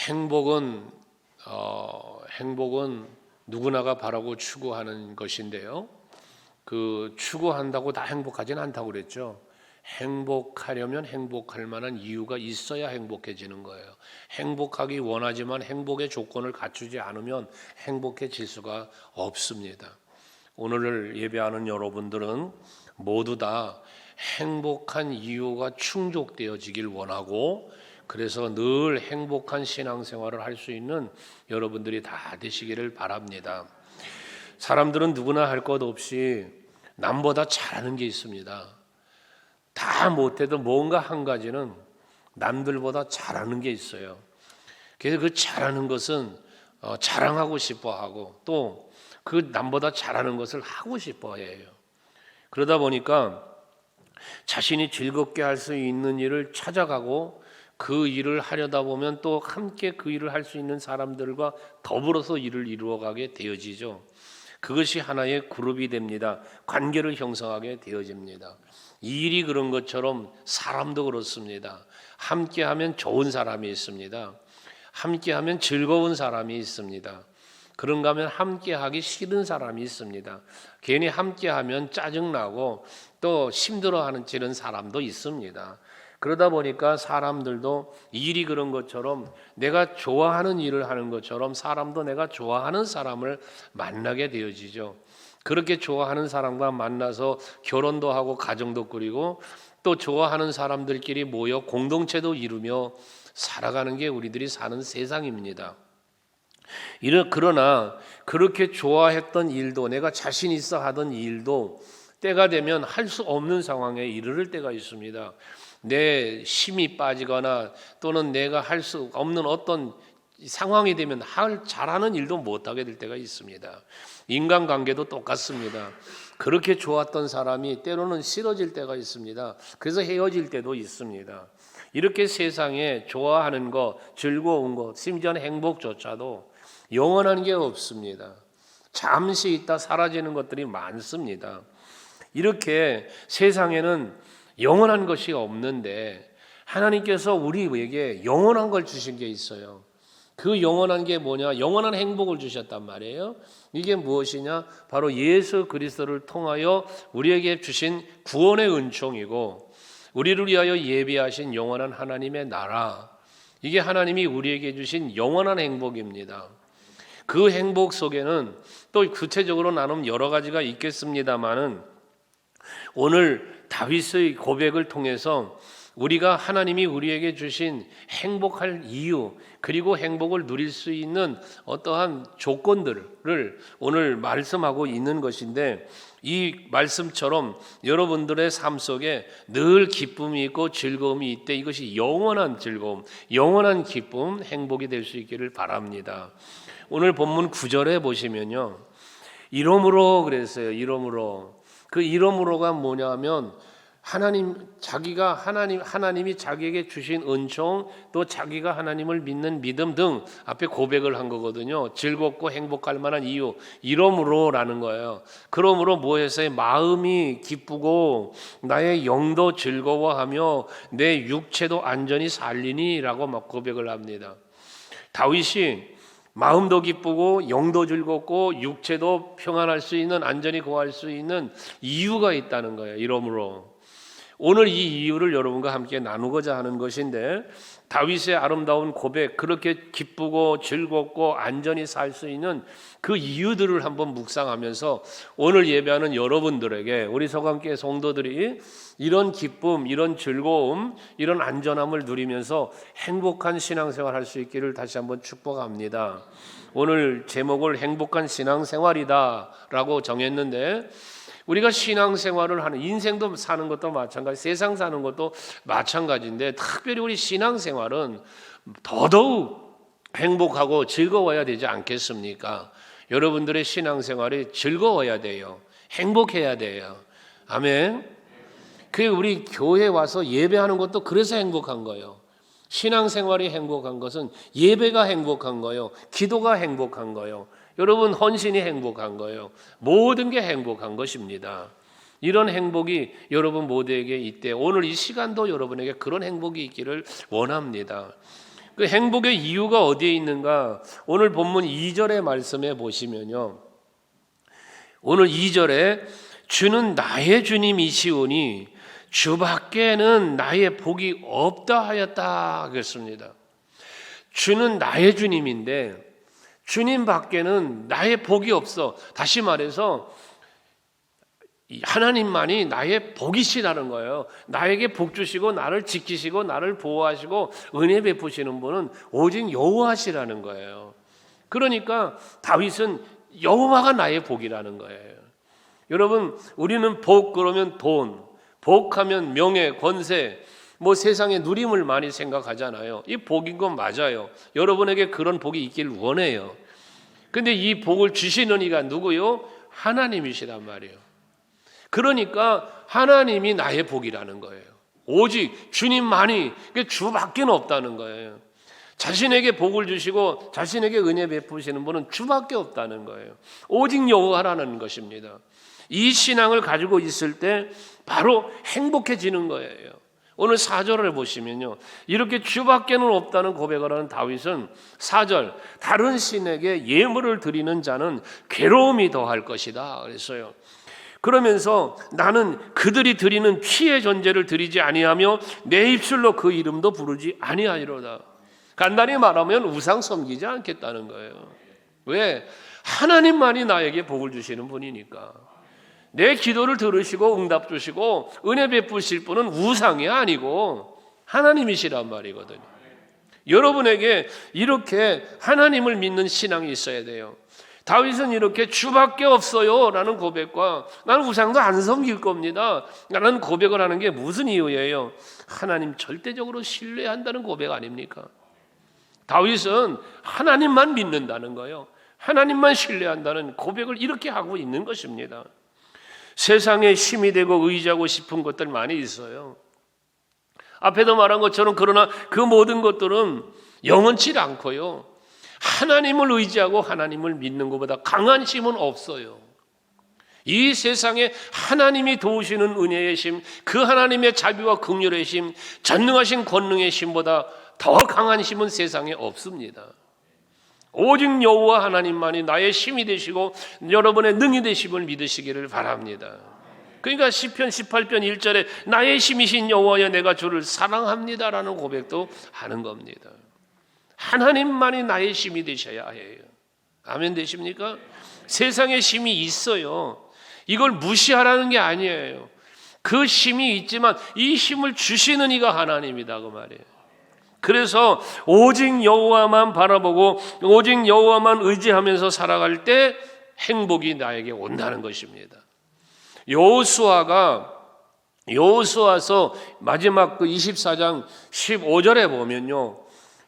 행복은 행복은 누구나가 바라고 추구하는 것인데요. 그 추구한다고 다 행복하지는 않다고 그랬죠. 행복하려면 행복할 만한 이유가 있어야 행복해지는 거예요. 행복하기 원하지만 행복의 조건을 갖추지 않으면 행복해질 수가 없습니다. 오늘을 예배하는 여러분들은 모두 다 행복한 이유가 충족되어지길 원하고, 그래서 늘 행복한 신앙생활을 할 수 있는 여러분들이 다 되시기를 바랍니다. 사람들은 누구나 할 것 없이 남보다 잘하는 게 있습니다. 다 못해도 뭔가 한 가지는 남들보다 잘하는 게 있어요. 그래서 그 잘하는 것은 자랑하고 싶어하고, 또 그 남보다 잘하는 것을 하고 싶어해요. 그러다 보니까 자신이 즐겁게 할 수 있는 일을 찾아가고, 그 일을 하려다 보면 또 함께 그 일을 할 수 있는 사람들과 더불어서 일을 이루어가게 되어지죠. 그것이 하나의 그룹이 됩니다. 관계를 형성하게 되어집니다. 이 일이 그런 것처럼 사람도 그렇습니다. 함께하면 좋은 사람이 있습니다. 함께하면 즐거운 사람이 있습니다. 그런가 하면 함께하기 싫은 사람이 있습니다. 괜히 함께하면 짜증나고 또 힘들어하는 사람도 있습니다. 그러다 보니까 사람들도 일이 그런 것처럼, 내가 좋아하는 일을 하는 것처럼 사람도 내가 좋아하는 사람을 만나게 되어지죠. 그렇게 좋아하는 사람과 만나서 결혼도 하고 가정도 꾸리고, 또 좋아하는 사람들끼리 모여 공동체도 이루며 살아가는 게 우리들이 사는 세상입니다. 그러나 그렇게 좋아했던 일도, 내가 자신 있어 하던 일도 때가 되면 할 수 없는 상황에 이르를 때가 있습니다. 내 힘이 빠지거나 또는 내가 할 수 없는 어떤 상황이 되면 잘하는 일도 못하게 될 때가 있습니다. 인간관계도 똑같습니다. 그렇게 좋았던 사람이 때로는 싫어질 때가 있습니다. 그래서 헤어질 때도 있습니다. 이렇게 세상에 좋아하는 것, 즐거운 것, 심지어는 행복조차도 영원한 게 없습니다. 잠시 있다 사라지는 것들이 많습니다. 이렇게 세상에는 영원한 것이 없는데 하나님께서 우리에게 영원한 걸 주신 게 있어요. 그 영원한 게 뭐냐? 영원한 행복을 주셨단 말이에요. 이게 무엇이냐? 바로 예수 그리스도를 통하여 우리에게 주신 구원의 은총이고, 우리를 위하여 예비하신 영원한 하나님의 나라, 이게 하나님이 우리에게 주신 영원한 행복입니다. 그 행복 속에는 또 구체적으로 나누면 여러 가지가 있겠습니다만은, 오늘 다윗의 고백을 통해서 우리가 하나님이 우리에게 주신 행복할 이유, 그리고 행복을 누릴 수 있는 어떠한 조건들을 오늘 말씀하고 있는 것인데, 이 말씀처럼 여러분들의 삶 속에 늘 기쁨이 있고 즐거움이 있대. 이것이 영원한 즐거움, 영원한 기쁨, 행복이 될 수 있기를 바랍니다. 오늘 본문 9절에 보시면요, 이러므로 그랬어요. 이러므로. 그 이러므로가 뭐냐면, 하나님이 자기에게 주신 은총, 또 자기가 하나님을 믿는 믿음 등 앞에 고백을 한 거거든요. 즐겁고 행복할 만한 이유, 이러므로라는 거예요. 그러므로 뭐해서요? 마음이 기쁘고 나의 영도 즐거워하며 내 육체도 안전히 살리니라고 막 고백을 합니다. 다윗이 마음도 기쁘고 영도 즐겁고 육체도 평안할 수 있는, 안전히 거할 수 있는 이유가 있다는 거예요. 이러므로. 오늘 이 이유를 여러분과 함께 나누고자 하는 것인데, 다윗의 아름다운 고백, 그렇게 기쁘고 즐겁고 안전히 살 수 있는 그 이유들을 한번 묵상하면서 오늘 예배하는 여러분들에게, 우리 서강교회 성도들이 이런 기쁨, 이런 즐거움, 이런 안전함을 누리면서 행복한 신앙생활 할 수 있기를 다시 한번 축복합니다. 오늘 제목을 행복한 신앙생활이다 라고 정했는데, 우리가 신앙생활을 하는, 인생도 사는 것도 마찬가지, 세상 사는 것도 마찬가지인데, 특별히 우리 신앙생활은 더더욱 행복하고 즐거워야 되지 않겠습니까? 여러분들의 신앙생활이 즐거워야 돼요. 행복해야 돼요. 아멘. 그리고 우리 교회 와서 예배하는 것도 그래서 행복한 거예요. 신앙생활이 행복한 것은 예배가 행복한 거예요. 기도가 행복한 거예요. 여러분 헌신이 행복한 거예요. 모든 게 행복한 것입니다. 이런 행복이 여러분 모두에게 있대. 오늘 이 시간도 여러분에게 그런 행복이 있기를 원합니다. 그 행복의 이유가 어디에 있는가? 오늘 본문 2절의 말씀에 보시면요, 오늘 2절에 주는 나의 주님이시오니 주밖에는 나의 복이 없다 하였다 그랬습니다. 주는 나의 주님인데 주님 밖에는 나의 복이 없어. 다시 말해서 하나님만이 나의 복이시라는 거예요. 나에게 복 주시고 나를 지키시고 나를 보호하시고 은혜 베푸시는 분은 오직 여호와시라는 거예요. 그러니까 다윗은 여호와가 나의 복이라는 거예요. 여러분, 우리는 복 그러면 돈, 복하면 명예, 권세, 뭐 세상의 누림을 많이 생각하잖아요. 이 복인 건 맞아요. 여러분에게 그런 복이 있길 원해요. 근데 이 복을 주시는 이가 누구요? 하나님이시란 말이에요. 그러니까 하나님이 나의 복이라는 거예요. 오직 주님만이, 주밖에 없다는 거예요. 자신에게 복을 주시고 자신에게 은혜 베푸시는 분은 주밖에 없다는 거예요. 오직 여호와라는 것입니다. 이 신앙을 가지고 있을 때 바로 행복해지는 거예요. 오늘 4절을 보시면요, 이렇게 주밖에는 없다는 고백을 하는 다윗은 4절, 다른 신에게 예물을 드리는 자는 괴로움이 더할 것이다 그랬어요. 그러면서 나는 그들이 드리는 피의 존재를 드리지 아니하며 내 입술로 그 이름도 부르지 아니하리로다. 간단히 말하면 우상 섬기지 않겠다는 거예요. 왜? 하나님만이 나에게 복을 주시는 분이니까. 내 기도를 들으시고 응답 주시고 은혜 베푸실 분은 우상이 아니고 하나님이시란 말이거든요. 여러분에게 이렇게 하나님을 믿는 신앙이 있어야 돼요. 다윗은 이렇게 주밖에 없어요 라는 고백과 나는 우상도 안 섬길 겁니다 라는 고백을 하는 게 무슨 이유예요? 하나님 절대적으로 신뢰한다는 고백 아닙니까? 다윗은 하나님만 믿는다는 거예요. 하나님만 신뢰한다는 고백을 이렇게 하고 있는 것입니다. 세상에 힘이 되고 의지하고 싶은 것들 많이 있어요. 앞에도 말한 것처럼 그러나 그 모든 것들은 영원치 않고요, 하나님을 의지하고 하나님을 믿는 것보다 강한 힘은 없어요. 이 세상에 하나님이 도우시는 은혜의 힘, 그 하나님의 자비와 긍휼의 힘, 전능하신 권능의 힘보다 더 강한 힘은 세상에 없습니다. 오직 여호와 하나님만이 나의 힘이 되시고 여러분의 능히 되심을 믿으시기를 바랍니다. 그러니까 시편 18편 1절에 나의 힘이신 여호와여 내가 주를 사랑합니다라는 고백도 하는 겁니다. 하나님만이 나의 힘이 되셔야 해요. 아멘 되십니까? 세상에 힘이 있어요. 이걸 무시하라는 게 아니에요. 그 힘이 있지만 이 힘을 주시는 이가 하나님이다 그 말이에요. 그래서 오직 여호와만 바라보고 오직 여호와만 의지하면서 살아갈 때 행복이 나에게 온다는 것입니다. 여호수아서 마지막 그 24장 15절에 보면요,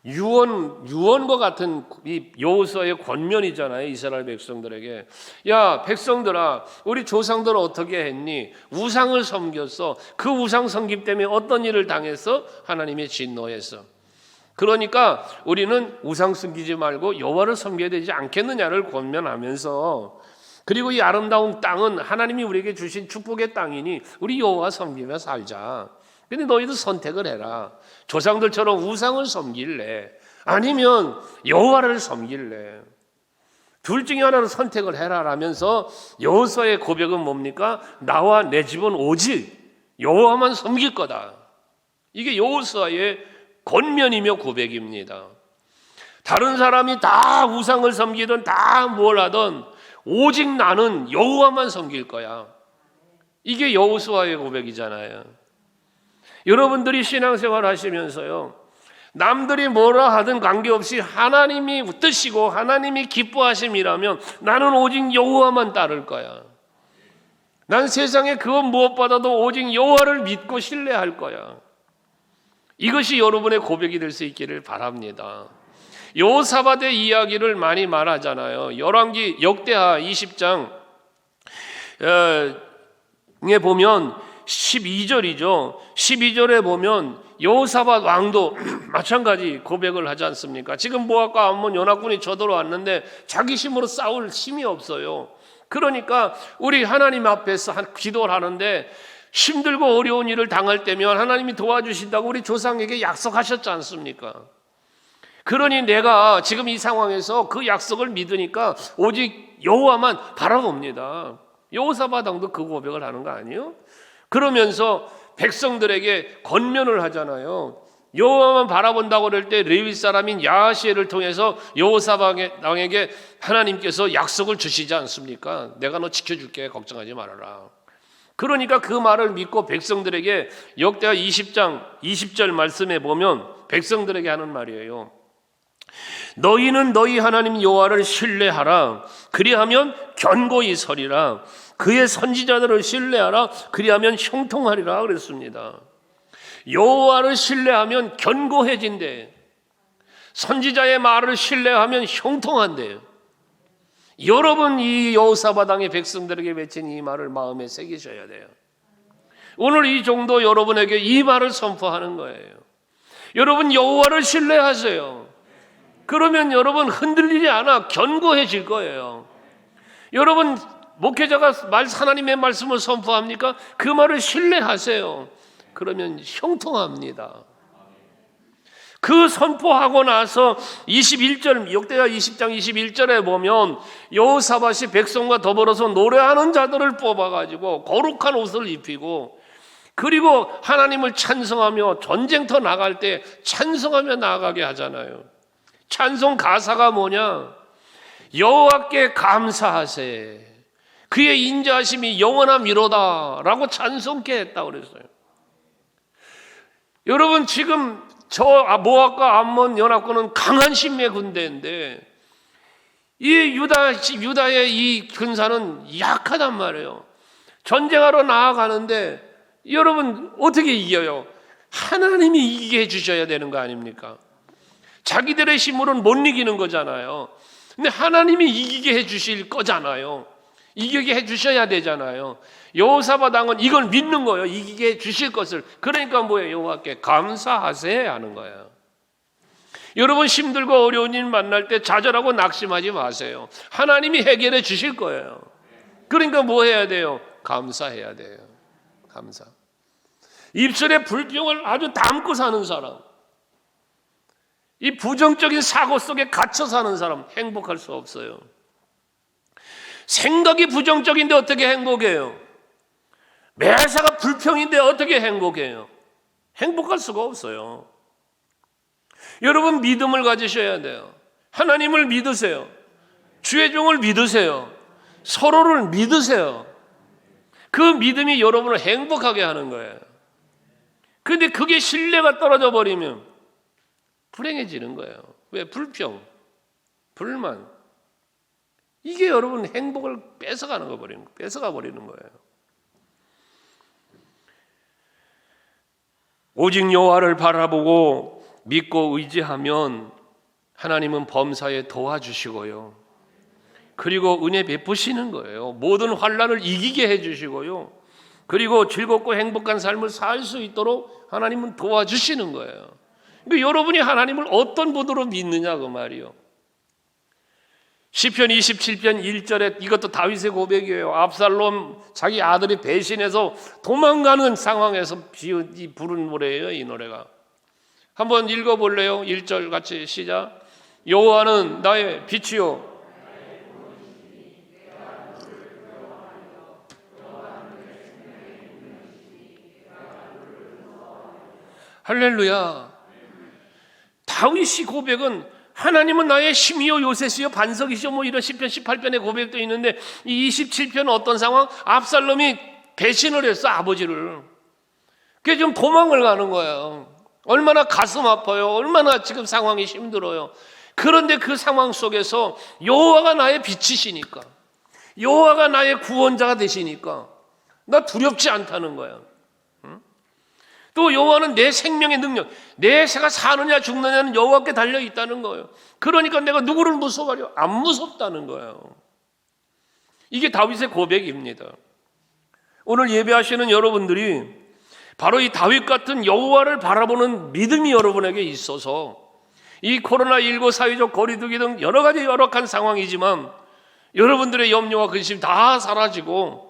유언과 같은 이 여호수아의 권면이잖아요. 이스라엘 백성들에게, 야 백성들아, 우리 조상들은 어떻게 했니? 우상을 섬겼어. 그 우상 섬김 때문에 어떤 일을 당했어? 하나님의 진노했어. 그러니까 우리는 우상 섬기지 말고 여호와를 섬겨야 되지 않겠느냐를 권면하면서, 그리고 이 아름다운 땅은 하나님이 우리에게 주신 축복의 땅이니 우리 여호와 섬기며 살자. 근데 너희도 선택을 해라. 조상들처럼 우상을 섬길래 아니면 여호와를 섬길래, 둘 중에 하나를 선택을 해라 라면서 여호수아의 고백은 뭡니까? 나와 내 집은 오직 여호와만 섬길 거다. 이게 여호수아의 권면이며 고백입니다. 다른 사람이 다 우상을 섬기든 다 뭘 하든 오직 나는 여호와만 섬길 거야. 이게 여호수아의 고백이잖아요. 여러분들이 신앙생활 하시면서요, 남들이 뭐라 하든 관계없이 하나님이 뜻이고 하나님이 기뻐하심이라면 나는 오직 여호와만 따를 거야. 난 세상에 그것 무엇보다도 오직 여호와를 믿고 신뢰할 거야. 이것이 여러분의 고백이 될 수 있기를 바랍니다. 여호사밧의 이야기를 많이 말하잖아요. 열왕기 역대하 20장에 보면 12절이죠. 12절에 보면 여호사밧 왕도 마찬가지 고백을 하지 않습니까? 지금 모압과 암몬 연합군이 쳐들어왔는데 자기 힘으로 싸울 힘이 없어요. 그러니까 우리 하나님 앞에서 기도를 하는데 힘들고 어려운 일을 당할 때면 하나님이 도와주신다고 우리 조상에게 약속하셨지 않습니까? 그러니 내가 지금 이 상황에서 그 약속을 믿으니까 오직 여호와만 바라봅니다. 여호사바당도 그 고백을 하는 거 아니에요? 그러면서 백성들에게 권면을 하잖아요. 여호와만 바라본다고 그럴 때 레위 사람인 야하시엘을 통해서 여호사바당에게 하나님께서 약속을 주시지 않습니까? 내가 너 지켜줄게, 걱정하지 말아라. 그러니까 그 말을 믿고 백성들에게 역대하 20장 20절 말씀에 보면 백성들에게 하는 말이에요. 너희는 너희 하나님 여호와를 신뢰하라. 그리하면 견고히 서리라. 그의 선지자들을 신뢰하라. 그리하면 형통하리라 그랬습니다. 여호와를 신뢰하면 견고해진대. 선지자의 말을 신뢰하면 형통한대. 여러분, 이 여호사바당의 백성들에게 외친 이 말을 마음에 새기셔야 돼요. 오늘 이 정도 여러분에게 이 말을 선포하는 거예요. 여러분, 여호와를 신뢰하세요. 그러면 여러분 흔들리지 않아 견고해질 거예요. 여러분, 목회자가 하나님의 말씀을 선포합니까? 그 말을 신뢰하세요. 그러면 형통합니다. 그 선포하고 나서 21절, 역대하 20장 21절에 보면 여호사밧이 백성과 더불어서 노래하는 자들을 뽑아가지고 거룩한 옷을 입히고, 그리고 하나님을 찬송하며 전쟁터 나갈 때 찬송하며 나아가게 하잖아요. 찬송 가사가 뭐냐? 여호와께 감사하세, 그의 인자하심이 영원함이로다 라고 찬송케 했다고 그랬어요. 여러분, 지금 저 모압과 암몬 연합군은 강한 신의 군대인데 이 유다의 이 군사는 약하단 말이에요. 전쟁하러 나아가는데 여러분 어떻게 이겨요? 하나님이 이기게 해주셔야 되는 거 아닙니까? 자기들의 힘으로는 못 이기는 거잖아요. 근데 하나님이 이기게 해주실 거잖아요. 이기게 해주셔야 되잖아요. 여호사바당은 이걸 믿는 거예요. 이기게 해주실 것을. 그러니까 뭐예요? 여호와께 감사하세 하는 거예요. 여러분, 힘들고 어려운 일 만날 때 좌절하고 낙심하지 마세요. 하나님이 해결해 주실 거예요. 그러니까 뭐 해야 돼요? 감사해야 돼요. 감사. 입술에 불평을 아주 담고 사는 사람, 이 부정적인 사고 속에 갇혀 사는 사람 행복할 수 없어요. 생각이 부정적인데 어떻게 행복해요? 매사가 불평인데 어떻게 행복해요? 행복할 수가 없어요. 여러분, 믿음을 가지셔야 돼요. 하나님을 믿으세요. 주의 종을 믿으세요. 서로를 믿으세요. 그 믿음이 여러분을 행복하게 하는 거예요. 그런데 그게 신뢰가 떨어져 버리면 불행해지는 거예요. 왜? 불평, 불만. 이게 여러분 행복을 뺏어가 버리는 거예요. 오직 여호와를 바라보고 믿고 의지하면 하나님은 범사에 도와주시고요. 그리고 은혜 베푸시는 거예요. 모든 환난을 이기게 해주시고요. 그리고 즐겁고 행복한 삶을 살 수 있도록 하나님은 도와주시는 거예요. 그러니까 여러분이 하나님을 어떤 분으로 믿느냐 그 말이요. 시편 27편 1절에 이것도 다윗의 고백이에요. 압살롬 자기 아들이 배신해서 도망가는 상황에서 부른 노래예요. 이 노래가. 한번 읽어볼래요? 1절 같이 시작. 여호와는 나의 빛이요 할렐루야. 다윗이 고백은 하나님은 나의 힘이요 요새시요 반석이시요 뭐 이런 시편 18편의 고백도 있는데, 이 27편은 어떤 상황? 압살롬이 배신을 했어, 아버지를. 그게 지금 도망을 가는 거예요. 얼마나 가슴 아파요. 얼마나 지금 상황이 힘들어요. 그런데 그 상황 속에서 여호와가 나의 빛이시니까, 여호와가 나의 구원자가 되시니까 나 두렵지 않다는 거예요. 또 여호와는 내 생명의 능력, 내 새가 사느냐 죽느냐는 여호와께 달려 있다는 거예요. 그러니까 내가 누구를 무서워하려? 안 무섭다는 거예요. 이게 다윗의 고백입니다. 오늘 예배하시는 여러분들이 바로 이 다윗 같은 여호와를 바라보는 믿음이 여러분에게 있어서 이 코로나19 사회적 거리두기 등 여러 가지 열악한 상황이지만 여러분들의 염려와 근심 다 사라지고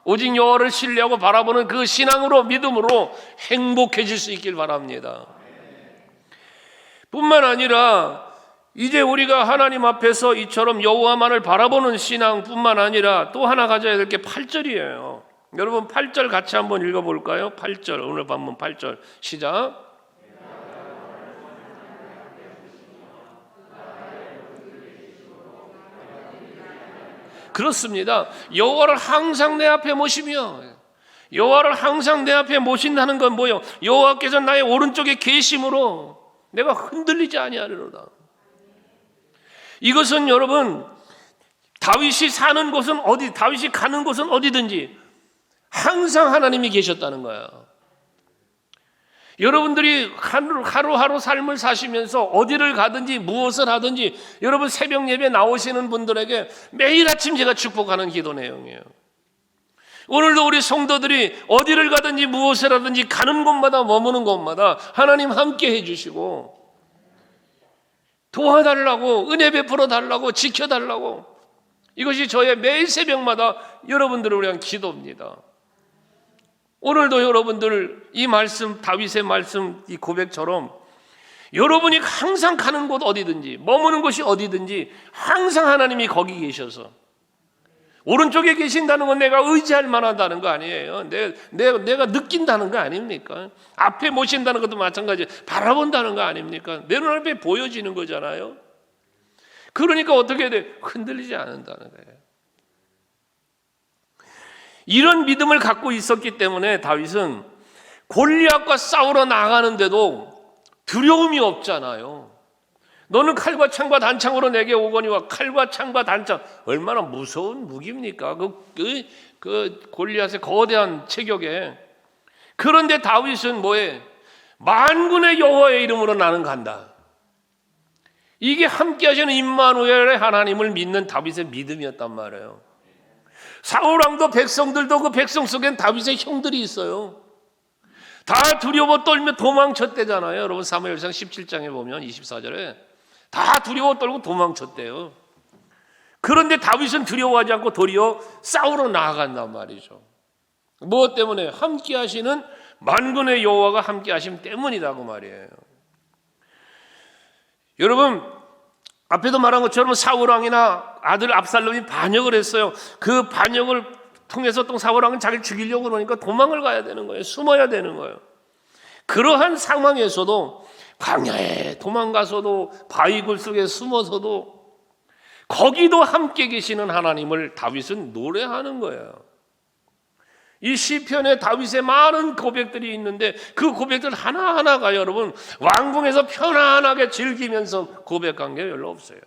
오직 여호와를 신뢰하고 바라보는 그 신앙으로, 믿음으로 행복해질 수 있길 바랍니다. 뿐만 아니라 이제 우리가 하나님 앞에서 이처럼 여호와만을 바라보는 신앙뿐만 아니라 또 하나 가져야 될 게 8절이에요. 여러분 8절 같이 한번 읽어볼까요? 8절, 오늘 본문 8절 시작. 그렇습니다. 여호와를 항상 내 앞에 모시며, 여호와를 항상 내 앞에 모신다는 건 뭐예요? 여호와께서 나의 오른쪽에 계심으로 내가 흔들리지 아니하리로다. 이것은 여러분 다윗이 사는 곳은 어디, 다윗이 가는 곳은 어디든지 항상 하나님이 계셨다는 거야. 여러분들이 하루하루 삶을 사시면서 어디를 가든지 무엇을 하든지 여러분 새벽 예배 나오시는 분들에게 매일 아침 제가 축복하는 기도 내용이에요. 오늘도 우리 성도들이 어디를 가든지 무엇을 하든지 가는 곳마다 머무는 곳마다 하나님 함께 해주시고 도와달라고, 은혜 베풀어 달라고, 지켜달라고, 이것이 저의 매일 새벽마다 여러분들을 위한 기도입니다. 오늘도 여러분들 이 말씀, 다윗의 말씀, 이 고백처럼 여러분이 항상 가는 곳 어디든지, 머무는 곳이 어디든지 항상 하나님이 거기 계셔서, 오른쪽에 계신다는 건 내가 의지할 만하다는 거 아니에요. 내가 느낀다는 거 아닙니까? 앞에 모신다는 것도 마찬가지, 바라본다는 거 아닙니까? 내 눈앞에 보여지는 거잖아요. 그러니까 어떻게 돼? 흔들리지 않는다는 거예요. 이런 믿음을 갖고 있었기 때문에 다윗은 골리앗과 싸우러 나가는데도 두려움이 없잖아요. 너는 칼과 창과 단창으로 내게 오거니와, 칼과 창과 단창, 얼마나 무서운 무기입니까? 그 골리앗의 거대한 체격에. 그런데 다윗은 뭐해? 만군의 여호와의 이름으로 나는 간다. 이게 함께 하시는 임마누엘의 하나님을 믿는 다윗의 믿음이었단 말이에요. 사울왕도 백성들도 그 백성 속엔 다윗의 형들이 있어요. 다 두려워 떨며 도망쳤대잖아요. 여러분 사무엘상 17장에 보면 24절에 다 두려워 떨고 도망쳤대요. 그런데 다윗은 두려워하지 않고 도리어 싸우러 나아간단 말이죠. 무엇 때문에? 함께 하시는 만군의 여호와가 함께 하심 때문이라고 말이에요. 여러분 앞에도 말한 것처럼 사울왕이나 아들 압살롬이 반역을 했어요. 그 반역을 통해서 또 사울왕은 자기를 죽이려고 그러니까 도망을 가야 되는 거예요. 숨어야 되는 거예요. 그러한 상황에서도 광야에 도망가서도 바위굴 속에 숨어서도 거기도 함께 계시는 하나님을 다윗은 노래하는 거예요. 이 시편에 다윗의 많은 고백들이 있는데 그 고백들 하나하나가 여러분 왕궁에서 편안하게 즐기면서 고백한 게 별로 없어요.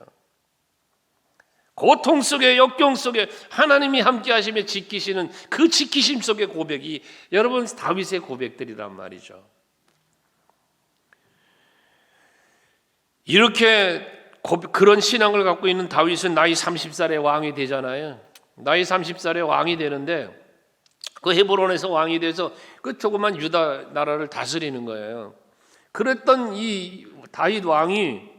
고통 속에, 역경 속에 하나님이 함께 하시며 지키시는 그 지키심 속의 고백이 여러분 다윗의 고백들이란 말이죠. 이렇게 그런 신앙을 갖고 있는 다윗은 나이 30살에 왕이 되잖아요. 나이 30살에 왕이 되는데 그 헤브론에서 왕이 돼서 그 조그만 유다 나라를 다스리는 거예요. 그랬던 이 다윗 왕이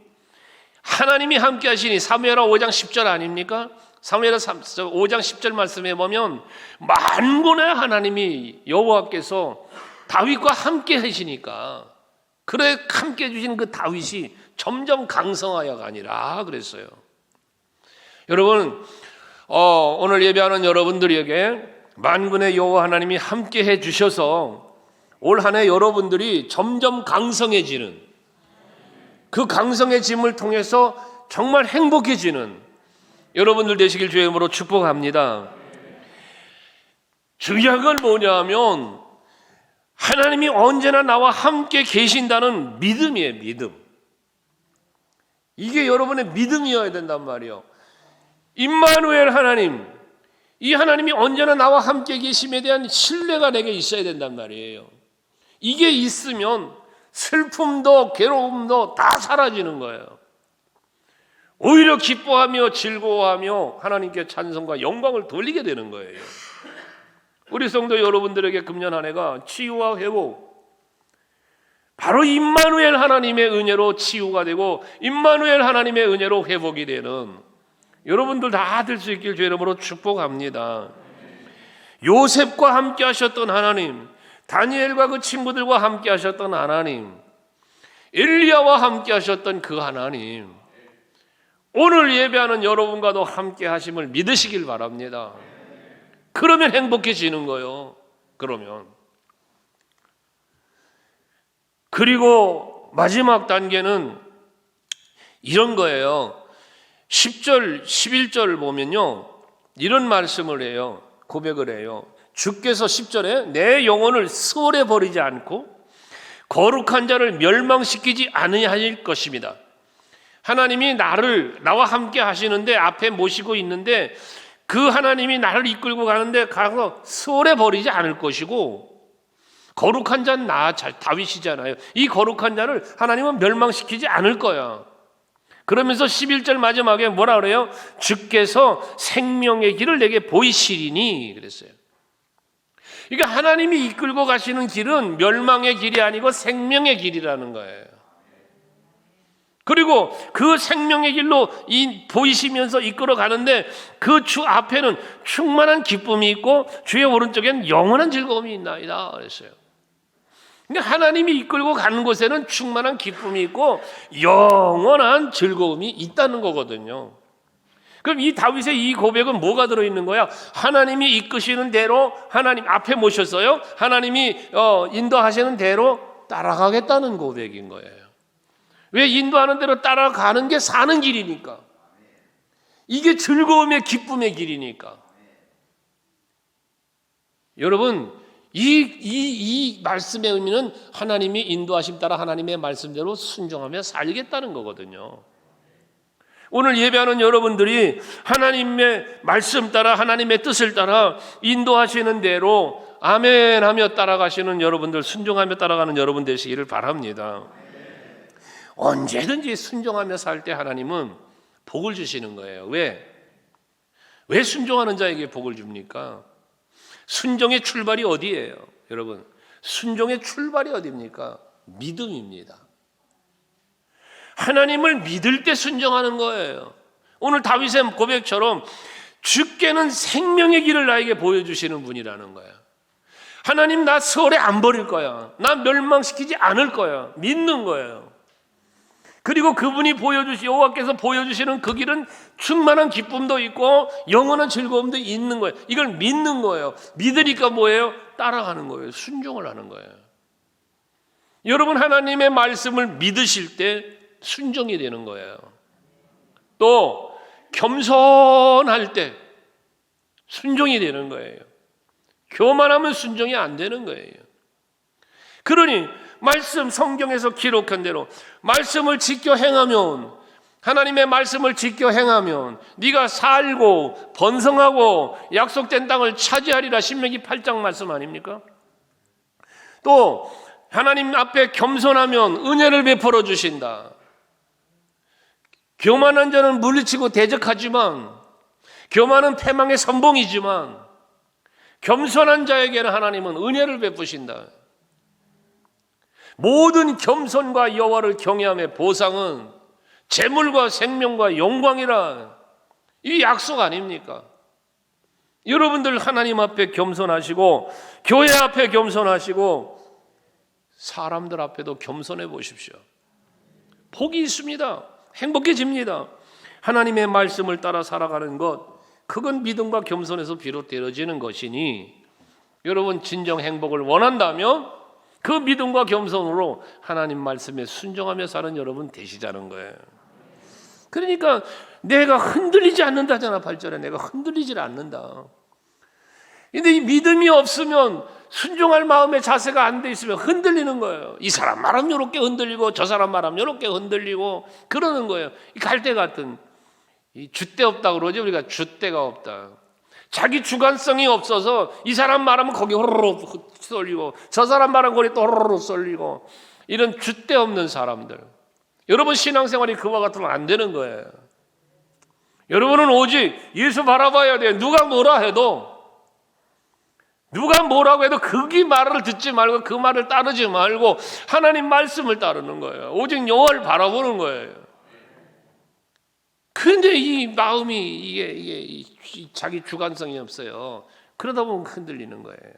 하나님이 함께 하시니 사무엘하 5장 10절 아닙니까? 사무엘하 5장 10절 말씀해 보면 만군의 하나님이 여호와께서 다윗과 함께 하시니까 그래 함께 해주신 그 다윗이 점점 강성하여가 아니라 그랬어요. 여러분 오늘 예배하는 여러분들에게 만군의 여호와 하나님이 함께 해주셔서 올 한 해 여러분들이 점점 강성해지는 그 강성해짐을 통해서 정말 행복해지는 여러분들 되시길 주의 이름으로 축복합니다. 중요한 건 뭐냐면 하나님이 언제나 나와 함께 계신다는 믿음이에요. 믿음. 이게 여러분의 믿음이어야 된단 말이에요. 임마누엘 하나님, 이 하나님이 언제나 나와 함께 계심에 대한 신뢰가 내게 있어야 된단 말이에요. 이게 있으면 슬픔도 괴로움도 다 사라지는 거예요. 오히려 기뻐하며 즐거워하며 하나님께 찬송과 영광을 돌리게 되는 거예요. 우리 성도 여러분들에게 금년 한 해가 치유와 회복, 바로 임마누엘 하나님의 은혜로 치유가 되고 임마누엘 하나님의 은혜로 회복이 되는 여러분들 다 될 수 있길 주의 이름으로 축복합니다. 요셉과 함께 하셨던 하나님, 다니엘과 그 친구들과 함께 하셨던 하나님, 엘리야와 함께 하셨던 그 하나님, 오늘 예배하는 여러분과도 함께 하심을 믿으시길 바랍니다. 그러면 행복해지는 거예요. 그리고 마지막 단계는 이런 거예요. 10절, 11절 보면요, 이런 말씀을 해요. 고백을 해요. 주께서 10절에 내 영혼을 수월에 버리지 않고 거룩한 자를 멸망시키지 않으실 것입니다. 하나님이 나와 함께 하시는데 앞에 모시고 있는데 그 하나님이 나를 이끌고 가는데 가서 수월에 버리지 않을 것이고, 거룩한 자는 다윗이잖아요. 이 거룩한 자를 하나님은 멸망시키지 않을 거야. 그러면서 11절 마지막에 뭐라 그래요? 주께서 생명의 길을 내게 보이시리니 그랬어요. 그러니까 하나님이 이끌고 가시는 길은 멸망의 길이 아니고 생명의 길이라는 거예요. 그리고 그 생명의 길로 보이시면서 이끌어 가는데 그 주 앞에는 충만한 기쁨이 있고 주의 오른쪽엔 영원한 즐거움이 있나이다 그랬어요. 그러니까 하나님이 이끌고 가는 곳에는 충만한 기쁨이 있고 영원한 즐거움이 있다는 거거든요. 그럼 이 다윗의 이 고백은 뭐가 들어있는 거야? 하나님이 이끄시는 대로 하나님 앞에 모셨어요. 하나님이 인도하시는 대로 따라가겠다는 고백인 거예요. 왜? 인도하는 대로 따라가는 게 사는 길이니까. 이게 즐거움의 기쁨의 길이니까. 여러분, 이 말씀의 의미는 하나님이 인도하심 따라 하나님의 말씀대로 순종하며 살겠다는 거거든요. 오늘 예배하는 여러분들이 하나님의 말씀 따라 하나님의 뜻을 따라 인도하시는 대로 아멘 하며 따라가시는 여러분들, 순종하며 따라가는 여러분 되시기를 바랍니다. 언제든지 순종하며 살 때 하나님은 복을 주시는 거예요. 왜 순종하는 자에게 복을 줍니까? 순종의 출발이 어디예요? 여러분, 순종의 출발이 어디입니까? 믿음입니다. 하나님을 믿을 때 순종하는 거예요. 오늘 다윗의 고백처럼 주께는 생명의 길을 나에게 보여주시는 분이라는 거야. 하나님, 나 수월에 안 버릴 거야. 나 멸망시키지 않을 거야. 믿는 거예요. 그리고 그분이 여호와께서 보여주시는 그 길은 충만한 기쁨도 있고 영원한 즐거움도 있는 거예요. 이걸 믿는 거예요. 믿으니까 뭐예요? 따라가는 거예요. 순종을 하는 거예요. 여러분, 하나님의 말씀을 믿으실 때 순종이 되는 거예요. 또 겸손할 때 순종이 되는 거예요. 교만하면 순종이 안 되는 거예요. 그러니 말씀, 성경에서 기록한 대로 말씀을 지켜 행하면, 하나님의 말씀을 지켜 행하면 네가 살고 번성하고 약속된 땅을 차지하리라. 신명기 8장 말씀 아닙니까? 또 하나님 앞에 겸손하면 은혜를 베풀어 주신다. 교만한 자는 물리치고 대적하지만, 교만은 패망의 선봉이지만 겸손한 자에게는 하나님은 은혜를 베푸신다. 모든 겸손과 여호와를 경외함의 보상은 재물과 생명과 영광이라. 이 약속 아닙니까? 여러분들 하나님 앞에 겸손하시고 교회 앞에 겸손하시고 사람들 앞에도 겸손해 보십시오. 복이 있습니다. 행복해집니다. 하나님의 말씀을 따라 살아가는 것, 그건 믿음과 겸손에서 비롯되어지는 것이니 여러분 진정 행복을 원한다면 그 믿음과 겸손으로 하나님 말씀에 순종하며 사는 여러분 되시자는 거예요. 그러니까 내가 흔들리지 않는다잖아. 8절에 내가 흔들리질 않는다. 근데 이 믿음이 없으면, 순종할 마음의 자세가 안 돼 있으면 흔들리는 거예요. 이 사람 말하면 이렇게 흔들리고 저 사람 말하면 이렇게 흔들리고 그러는 거예요. 이 갈대 같은, 이 줏대 없다 그러죠. 우리가 줏대가 없다. 자기 주관성이 없어서 이 사람 말하면 거기 호로로 쏠리고 저 사람 말하면 거기 또 호로로 쏠리고, 이런 줏대 없는 사람들. 여러분 신앙생활이 그와 같으면 안 되는 거예요. 여러분은 오직 예수 바라봐야 돼요. 누가 뭐라 해도, 누가 뭐라고 해도 그 말을 듣지 말고 그 말을 따르지 말고 하나님 말씀을 따르는 거예요. 오직 여호와를 바라보는 거예요. 그런데 이 마음이 이게 자기 주관성이 없어요. 그러다 보면 흔들리는 거예요.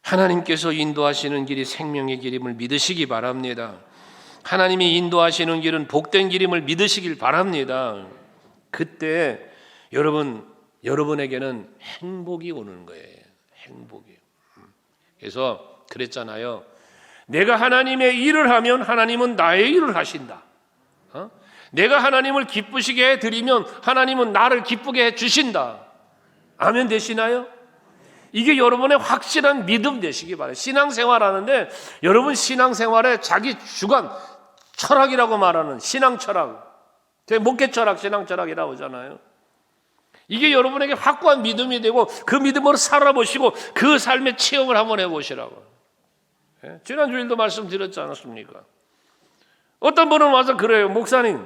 하나님께서 인도하시는 길이 생명의 길임을 믿으시기 바랍니다. 하나님이 인도하시는 길은 복된 길임을 믿으시길 바랍니다. 그때 여러분에게는 행복이 오는 거예요. 행복이. 그래서 그랬잖아요. 내가 하나님의 일을 하면 하나님은 나의 일을 하신다. 내가 하나님을 기쁘시게 해드리면 하나님은 나를 기쁘게 해주신다. 아멘 되시나요? 이게 여러분의 확실한 믿음 되시기 바라요. 신앙생활하는데 여러분 신앙생활에 자기 주관 철학이라고 말하는 신앙철학, 목회철학, 신앙철학이라고 하잖아요. 이게 여러분에게 확고한 믿음이 되고 그 믿음으로 살아보시고 그 삶의 체험을 한번 해보시라고. 지난 주일도 말씀드렸지 않았습니까? 어떤 분은 와서 그래요. 목사님,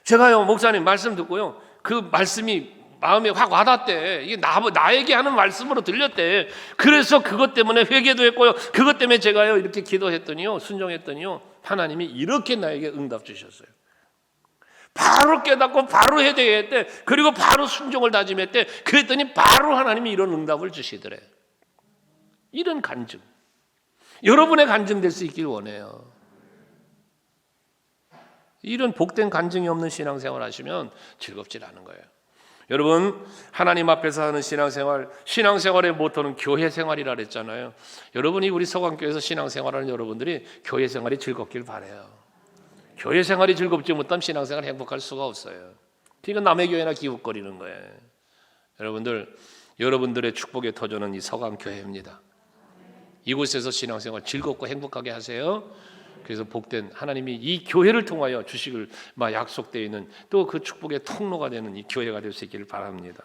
제가요 목사님 말씀 듣고요 그 말씀이 마음에 확 와닿대. 이게 나에게 하는 말씀으로 들렸대. 그래서 그것 때문에 회개도 했고요, 그것 때문에 제가요 이렇게 기도했더니요, 순종했더니요, 하나님이 이렇게 나에게 응답 주셨어요. 바로 깨닫고 바로 회개했대. 그리고 바로 순종을 다짐했대. 그랬더니 바로 하나님이 이런 응답을 주시더래. 이런 간증, 여러분의 간증 될 수 있길 원해요. 이런 복된 간증이 없는 신앙생활 하시면 즐겁지 않은 거예요. 여러분, 하나님 앞에서 하는 신앙생활의 모토는 교회생활이라 그랬잖아요. 여러분이 우리 서강교회에서 신앙생활하는 여러분들이 교회생활이 즐겁길 바라요. 교회생활이 즐겁지 못하면 신앙생활 행복할 수가 없어요. 그러니까 남의 교회나 기웃거리는 거예요. 여러분들의 축복의 터전은 이 서강교회입니다. 이곳에서 신앙생활 즐겁고 행복하게 하세요. 그래서 복된 하나님이 이 교회를 통하여 주식을 약속되어 있는 또 그 축복의 통로가 되는 이 교회가 될 수 있기를 바랍니다.